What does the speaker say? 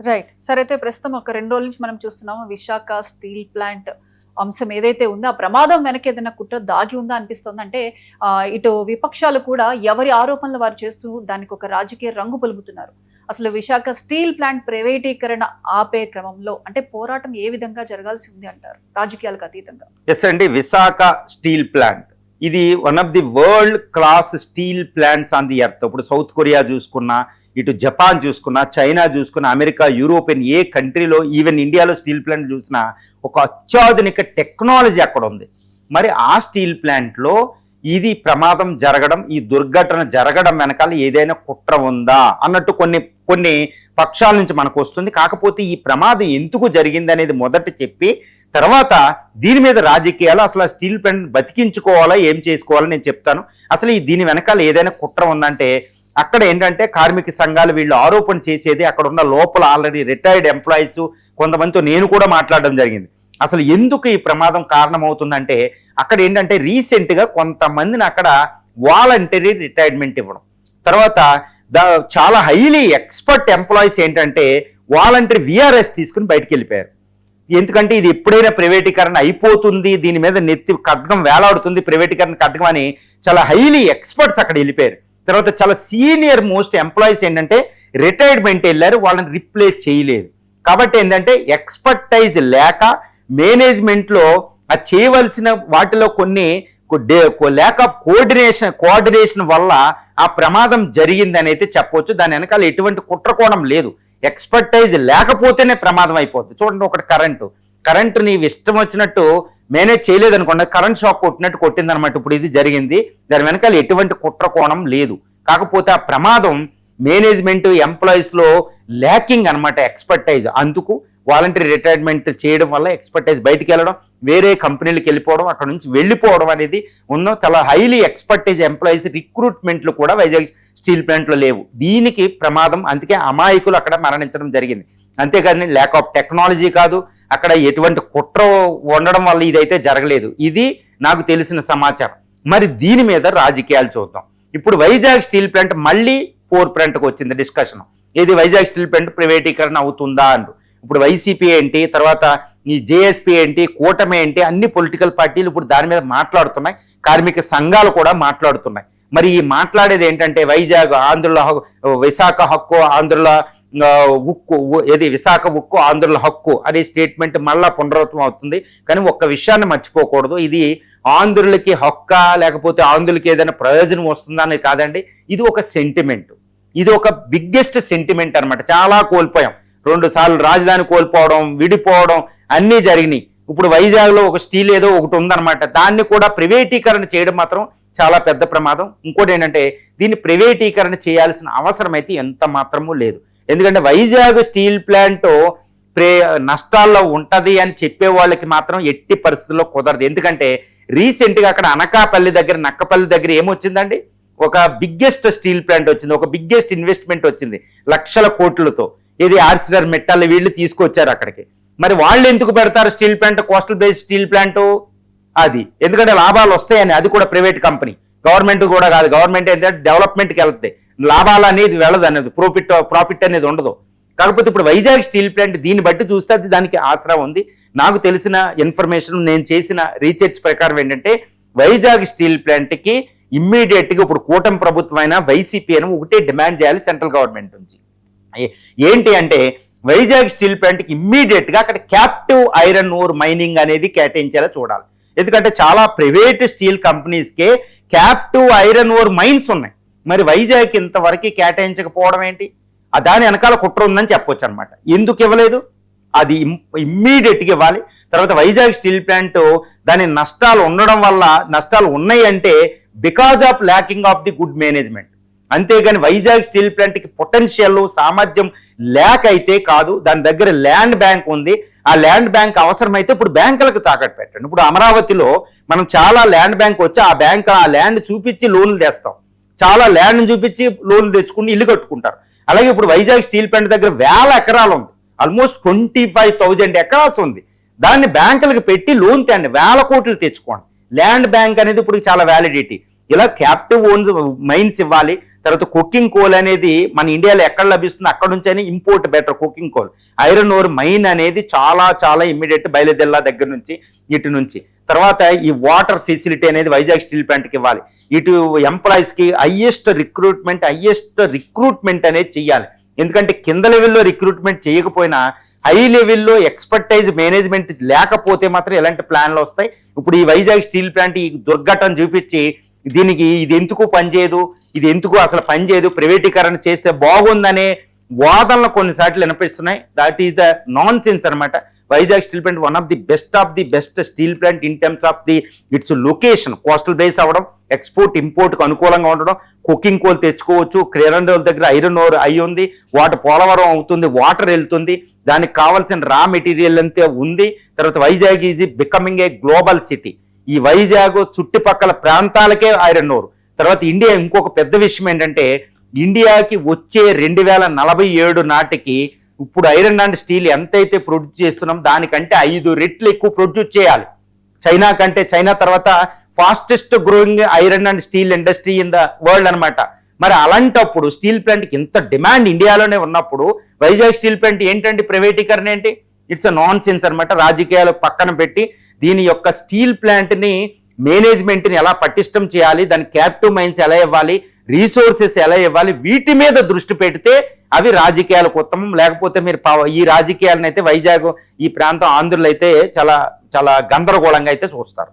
Right. సరే అయితే ప్రస్తుతం ఒక 2 రోజుల నుంచి మనం చూస్తున్నాము విశాఖ స్టీల్ ప్లాంట్ అంశం ఏదైతే ఉందో ఆ ప్రమాదం వెనక ఏదైనా కుట్ర దాగి ఉందా అనిపిస్తోంది. అంటే ఇటు విపక్షాలు కూడా ఎవరి ఆరోపణలు వారు చేస్తూ దానికి ఒక రాజకీయ రంగు పులుముతున్నారు. అసలు విశాఖ స్టీల్ ప్లాంట్ ప్రైవేటీకరణ ఆపే క్రమంలో అంటే పోరాటం ఏ విధంగా జరగాల్సి ఉంది అంటారు రాజకీయాలకు అతీతంగా? ఎస్ అండి, విశాఖ స్టీల్ ప్లాంట్ ఇది one of the world class steel plants on the earth. ఇప్పుడు సౌత్ కొరియా చూసుకున్నా, ఇటు జపాన్ చూసుకున్నా, చైనా చూసుకున్నా, అమెరికా, యూరోపియన్ ఏ కంట్రీలో, ఈవెన్ ఇండియాలో స్టీల్ ప్లాంట్ చూసినా ఒక అత్యాధునిక టెక్నాలజీ అక్కడ ఉంది. మరి ఆ స్టీల్ ప్లాంట్లో ఇది ప్రమాదం జరగడం, ఈ దుర్ఘటన జరగడం వెనకాల ఏదైనా కుట్ర ఉందా అన్నట్టు కొన్ని పక్షాల నుంచి మనకు వస్తుంది. కాకపోతే ఈ ప్రమాదం ఎందుకు జరిగింది అనేది మొదట చెప్పి తర్వాత దీని మీద రాజకీయాలు, అసలు ఆ స్టీల్ ప్లాంట్ బతికించుకోవాలా, ఏం చేసుకోవాలో నేను చెప్తాను. అసలు దీని వెనకాల ఏదైనా కుట్ర ఉందంటే అక్కడ ఏంటంటే కార్మిక సంఘాలు వీళ్ళు ఆరోపణ చేసేది అక్కడ ఉన్న లోపల ఆల్రెడీ రిటైర్డ్ ఎంప్లాయీస్ కొంతమందితో నేను కూడా మాట్లాడడం జరిగింది. అసలు ఎందుకు ఈ ప్రమాదం కారణమవుతుందంటే అక్కడ ఏంటంటే రీసెంట్గా కొంతమందిని అక్కడ వాలంటరీ రిటైర్మెంట్ ఇవ్వడం, తర్వాత చాలా హైలీ ఎక్స్పర్ట్ ఎంప్లాయీస్ ఏంటంటే వాలంటరీ విఆర్ఎస్ తీసుకుని బయటకు వెళ్ళిపోయారు. ఎందుకంటే ఇది ఎప్పుడైనా ప్రైవేటీకరణ అయిపోతుంది, దీని మీద నెత్తి ఖడ్గం వేలాడుతుంది, ప్రైవేటీకరణ ఖడ్గం అని చాలా హైలీ ఎక్స్పర్ట్స్ అక్కడ వెళ్ళిపోయారు. తర్వాత చాలా సీనియర్ మోస్ట్ ఎంప్లాయీస్ ఏంటంటే రిటైర్మెంట్ వెళ్ళారు, వాళ్ళని రిప్లేస్ చేయలేదు. కాబట్టి ఏంటంటే ఎక్స్పర్టైజ్ లేక మేనేజ్మెంట్లో ఆ చేయవలసిన వాటిలో కొన్ని లేక కోఆర్డినేషన్ వల్ల ఆ ప్రమాదం జరిగిందని అయితే చెప్పవచ్చు. దాని వెనకాల ఎటువంటి కుట్రకోణం లేదు, ఎక్స్పర్టైజ్ లేకపోతేనే ప్రమాదం అయిపోతుంది. చూడండి, ఒకటి కరెంటు నీవు ఇష్టం వచ్చినట్టు మేనేజ్ చేయలేదు అనుకోండి, కరెంట్ షాక్ కొట్టినట్టు కొట్టిందనమాట. ఇప్పుడు ఇది జరిగింది, దాని వెనకాల ఎటువంటి కుట్రకోణం లేదు. కాకపోతే ఆ ప్రమాదం మేనేజ్మెంట్ ఎంప్లాయీస్లో ల్యాకింగ్ అనమాట, ఎక్స్పర్టైజ్. అందుకు వాలంటరీ రిటైర్మెంట్ చేయడం వల్ల ఎక్స్పర్టైజ్ బయటికి వెళ్ళడం, వేరే కంపెనీలకు వెళ్ళిపోవడం, అక్కడ నుంచి వెళ్ళిపోవడం అనేది ఉన్న చాలా హైలీ ఎక్స్పర్టైజ్ ఎంప్లాయీస్ రిక్రూట్మెంట్లు కూడా వైజాగ్ స్టీల్ ప్లాంట్లో లేవు. దీనికి ప్రమాదం, అందుకే అమాయకులు అక్కడ మరణించడం జరిగింది. అంతేకాని ల్యాక్ ఆఫ్ టెక్నాలజీ కాదు, అక్కడ ఎటువంటి కుట్ర ఉండడం వల్ల ఇదైతే జరగలేదు. ఇది నాకు తెలిసిన సమాచారం. మరి దీని మీద రాజకీయాలు చూద్దాం. ఇప్పుడు వైజాగ్ స్టీల్ ప్లాంట్ మళ్ళీ ఫోర్ ఫ్రంట్కి వచ్చింది డిస్కషన్. ఇది వైజాగ్ స్టీల్ ప్లాంట్ ప్రైవేటీకరణ అవుతుందా అంటూ. ఇప్పుడు వైసీపీ ఏంటి, తర్వాత ఈ జేఎస్పీ ఏంటి, కూటమి ఏంటి, అన్ని పొలిటికల్ పార్టీలు ఇప్పుడు దాని మీద మాట్లాడుతున్నాయి, కార్మిక సంఘాలు కూడా మాట్లాడుతున్నాయి. మరి ఈ మాట్లాడేది ఏంటంటే వైజాగ్ ఆంధ్రుల విశాఖ హక్కు, ఆంధ్రుల ఉక్కు, ఏది విశాఖ ఉక్కు ఆంధ్రుల హక్కు అనే స్టేట్మెంట్ మళ్ళా పునరావృతం అవుతుంది. కానీ ఒక్క విషయాన్ని మర్చిపోకూడదు, ఇది ఆంధ్రులకి హక్కా లేకపోతే ఆంధ్రులకి ఏదైనా ప్రయోజనం వస్తుందా అనేది కాదండి. ఇది ఒక సెంటిమెంట్, ఇది ఒక బిగ్గెస్ట్ సెంటిమెంట్ అనమాట. చాలా కోల్పోయాం, 2 సార్లు రాజధాని కోల్పోవడం, విడిపోవడం అన్నీ జరిగినాయి. ఇప్పుడు వైజాగ్లో ఒక స్టీల్ ఏదో ఒకటి ఉందన్నమాట, దాన్ని కూడా ప్రైవేటీకరణ చేయడం మాత్రం చాలా పెద్ద ప్రమాదం. ఇంకోటి ఏంటంటే దీన్ని ప్రైవేటీకరణ చేయాల్సిన అవసరం అయితే ఎంత మాత్రమూ లేదు. ఎందుకంటే వైజాగ్ స్టీల్ ప్లాంట్ నష్టాల్లో ఉంటుంది అని చెప్పే వాళ్ళకి మాత్రం ఎట్టి పరిస్థితుల్లో కుదరదు. ఎందుకంటే రీసెంట్గా అక్కడ అనకాపల్లి దగ్గర, నక్కపల్లి దగ్గర ఏమొచ్చిందండి, ఒక బిగ్గెస్ట్ స్టీల్ ప్లాంట్ వచ్చింది, ఒక బిగ్గెస్ట్ ఇన్వెస్ట్మెంట్ వచ్చింది లక్షల కోట్లతో. ఇది ఆర్సిలర్ మెటల్ వీళ్ళు తీసుకొచ్చారు అక్కడికి. మరి వాళ్ళు ఎందుకు పెడతారు steel plant, coastal based steel plant? అది ఎందుకంటే లాభాలు వస్తాయని, అది కూడా ప్రైవేట్ కంపెనీ, గవర్నమెంట్ కూడా కాదు. గవర్నమెంట్ ఏంటంటే డెవలప్మెంట్కి వెళ్తాయి, లాభాలు అనేది వెళ్ళదు, అనేది ప్రాఫిట్ అనేది ఉండదు. కాకపోతే ఇప్పుడు వైజాగ్ స్టీల్ ప్లాంట్ దీన్ని బట్టి చూస్తే అది దానికి ఆసరా ఉంది. నాకు తెలిసిన ఇన్ఫర్మేషన్, నేను చేసిన రీసెర్చ్ ప్రకారం ఏంటంటే వైజాగ్ స్టీల్ ప్లాంట్కి ఇమ్మీడియట్గా ఇప్పుడు కూటమి ప్రభుత్వం అయినా వైసీపీ అయినా ఒకటే డిమాండ్ చేయాలి సెంట్రల్ గవర్నమెంట్ నుంచి. ఏంటి అంటే వైజాగ్ స్టీల్ ప్లాంట్కి ఇమ్మీడియట్గా అక్కడ క్యాప్టివ్ ఐరన్ ఓర్ మైనింగ్ అనేది కేటాయించేలా చూడాలి. ఎందుకంటే చాలా ప్రైవేట్ స్టీల్ కంపెనీస్కే క్యాప్టివ్ ఐరన్ ఓర్ మైన్స్ ఉన్నాయి. మరి వైజాగ్ ఇంతవరకు కేటాయించకపోవడం ఏంటి? దాని వెనకాల కుట్ర ఉందని చెప్పొచ్చు అనమాట. ఎందుకు ఇవ్వలేదు, అది ఇమ్మీడియట్గా ఇవ్వాలి. తర్వాత వైజాగ్ స్టీల్ ప్లాంట్ దాని నష్టాలు ఉండడం వల్ల, నష్టాలు ఉన్నాయి అంటే because of lacking of the good management. అంతేగాని వైజాగ్ స్టీల్ ప్లాంట్కి పొటెన్షియల్ సామర్థ్యం లేక అయితే కాదు. దాని దగ్గర ల్యాండ్ బ్యాంక్ ఉంది, ఆ ల్యాండ్ బ్యాంక్ అవసరమైతే ఇప్పుడు బ్యాంకులకు తాకట్టు పెట్టండి. ఇప్పుడు అమరావతిలో మనం చాలా ల్యాండ్ బ్యాంక్ వచ్చి ఆ ల్యాండ్ చూపించి లోన్లు తెస్తాం, చాలా ల్యాండ్ చూపించి లోన్లు తెచ్చుకుని ఇల్లు కట్టుకుంటారు. అలాగే ఇప్పుడు వైజాగ్ స్టీల్ ప్లాంట్ దగ్గర 1000 ఎకరాలు ఉంది, ఆల్మోస్ట్ 25,000 ఎకరాస్ ఉంది. దాన్ని బ్యాంకులకు పెట్టి లోన్ తేండి, 1000 కోట్లు తెచ్చుకోండి. ల్యాండ్ బ్యాంక్ అనేది ఇప్పుడు చాలా వ్యాలిడిటీ. ఇలా క్యాప్టివ్ ఓన్స్ మైన్స్ ఇవ్వాలి. తర్వాత కుకింగ్ కోల్ అనేది మన ఇండియాలో ఎక్కడ లభిస్తుంది అక్కడ నుంచి అని import better cooking coal. Iron ore mine అనేది చాలా చాలా ఇమ్మీడియట్ బయలుదేల్లా దగ్గర నుంచి ఇటు నుంచి. తర్వాత ఈ వాటర్ ఫెసిలిటీ అనేది వైజాగ్ స్టీల్ ప్లాంట్కి ఇవ్వాలి. ఇటు ఎంప్లాయీస్కి హైయెస్ట్ రిక్రూట్మెంట్ అనేది చెయ్యాలి. ఎందుకంటే కింద లెవెల్లో రిక్రూట్మెంట్ చేయకపోయినా హై లెవెల్లో ఎక్స్పర్టైజ్ మేనేజ్మెంట్ లేకపోతే మాత్రం ఎలాంటి ప్లాన్లు వస్తాయి. ఇప్పుడు ఈ వైజాగ్ స్టీల్ ప్లాంట్ ఈ దుర్ఘటన చూపించి దీనికి ఇది ఎందుకు పనిచేయదు, ఇది ఎందుకు అసలు పనిచేయదు, ప్రైవేటీకరణ చేస్తే బాగుందనే వాదనలు కొన్నిసార్లు వినిపిస్తున్నాయి. That is the nonsense అనమాట. Vizag steel plant one of the best steel plant in terms of the its location, coastal base అవ్వడం, ఎక్స్పోర్ట్ ఇంపోర్ట్కి అనుకూలంగా ఉండడం, కుకింగ్ కోల్ తెచ్చుకోవచ్చు, క్రేరన్ దగ్గర ఐరన్ ఓర్ అయి ఉంది, పోలవరం అవుతుంది, వాటర్ వెళ్తుంది, దానికి కావాల్సిన రా మెటీరియల్ అంతే ఉంది. తర్వాత Vizag is becoming a global city. ఈ వైజాగ్ చుట్టుపక్కల ప్రాంతాలకే ఐరన్ ఓర్. తర్వాత ఇండియా ఇంకొక పెద్ద విషయం ఏంటంటే ఇండియాకి వచ్చే 2047 నాటికి ఇప్పుడు ఐరన్ అండ్ స్టీల్ ఎంతైతే ప్రొడ్యూస్ చేస్తున్నాం దానికంటే 5 రెట్లు ఎక్కువ ప్రొడ్యూస్ చేయాలి. చైనా కంటే, చైనా తర్వాత fastest growing iron and steel industry in the world అనమాట. మరి అలాంటప్పుడు స్టీల్ ప్లాంట్కి ఇంత డిమాండ్ ఇండియాలోనే ఉన్నప్పుడు వైజాగ్ స్టీల్ ప్లాంట్ ఏంటంటే ప్రైవేటీకరణ ఏంటి? ఇట్స్ అ నాన్ సెన్స్ అనమాట. రాజకీయాలు పక్కన పెట్టి దీని యొక్క స్టీల్ ప్లాంట్ని మేనేజ్మెంట్ని ఎలా పటిష్టం చేయాలి, దాని క్యాపిటల్ మైన్స్ ఎలా ఇవ్వాలి, రీసోర్సెస్ ఎలా ఇవ్వాలి, వీటి మీద దృష్టి పెడితే అవి రాజకీయాలకు ఉత్తమం. లేకపోతే మీరు ఈ రాజకీయాలను అయితే వైజాగ్ ఈ ప్రాంతం ఆంధ్రులు అయితే చాలా చాలా గందరగోళంగా అయితే చూస్తారు.